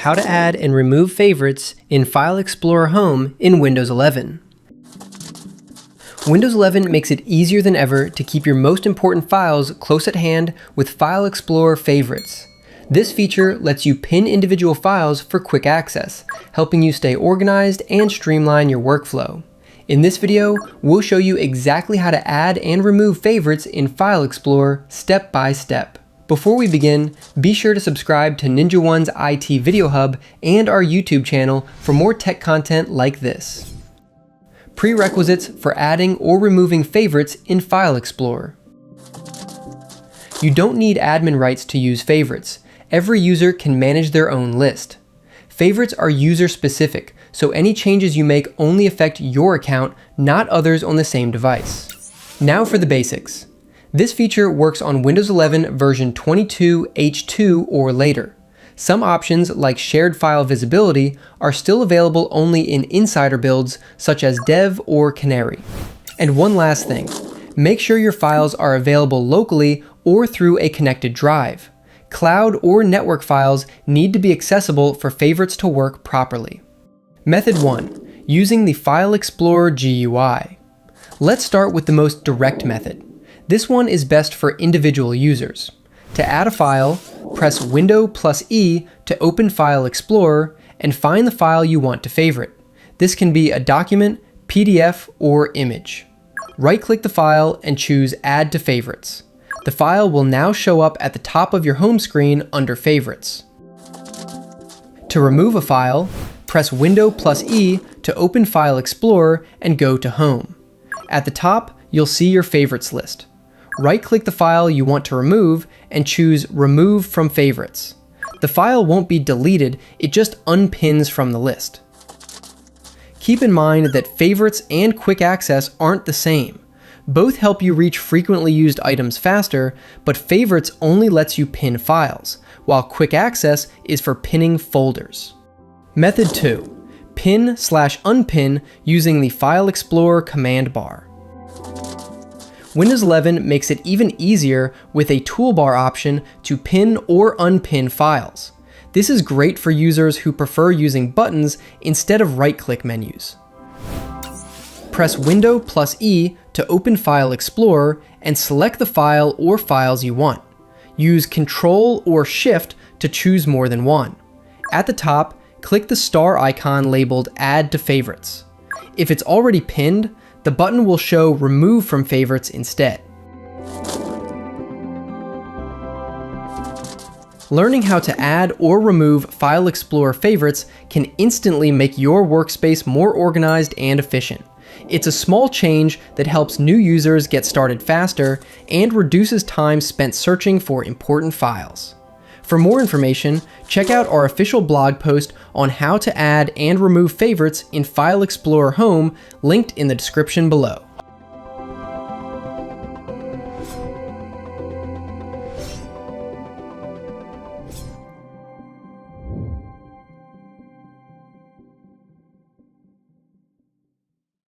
how to add and remove favorites in File Explorer Home in Windows 11. Windows 11 makes it easier than ever to keep your most important files close at hand with File Explorer Favorites. This feature lets you pin individual files for quick access, helping you stay organized and streamline your workflow. In this video, we'll show you exactly how to add and remove favorites in File Explorer step by step. Before we begin, be sure to subscribe to Ninja One's IT Video Hub and our YouTube channel for more tech content like this. Prerequisites for adding or removing favorites in File Explorer. You don't need admin rights to use favorites. Every user can manage their own list. Favorites are user-specific, so any changes you make only affect your account, not others on the same device. Now for the basics. This feature works on Windows 11 version 22H2 or later. Some options, like shared file visibility, are still available only in insider builds such as Dev or Canary. And one last thing, make sure your files are available locally or through a connected drive. Cloud or network files need to be accessible for favorites to work properly. Method 1. Using the File Explorer GUI. Let's start with the most direct method. This one is best for individual users. To add a file, press Window+E to open File Explorer and find the file you want to favorite. This can be a document, PDF, or image. Right-click the file and choose Add to Favorites. The file will now show up at the top of your home screen under Favorites. To remove a file, press Window+E to open File Explorer and go to Home. At the top, you'll see your favorites list. Right-click the file you want to remove and choose Remove from Favorites. The file won't be deleted, it just unpins from the list. Keep in mind that favorites and quick access aren't the same. Both help you reach frequently used items faster, but favorites only lets you pin files, while quick access is for pinning folders. Method 2. Pin/unpin using the File Explorer command bar. Windows 11 makes it even easier with a toolbar option to pin or unpin files. This is great for users who prefer using buttons instead of right-click menus. Press Window+E to open File Explorer and select the file or files you want. Use Ctrl or Shift to choose more than one. At the top, click the star icon labeled Add to Favorites. If it's already pinned, the button will show Remove from Favorites instead. Learning how to add or remove File Explorer favorites can instantly make your workspace more organized and efficient. It's a small change that helps new users get started faster and reduces time spent searching for important files. For more information, check out our official blog post on how to add and remove favorites in File Explorer Home, linked in the description below.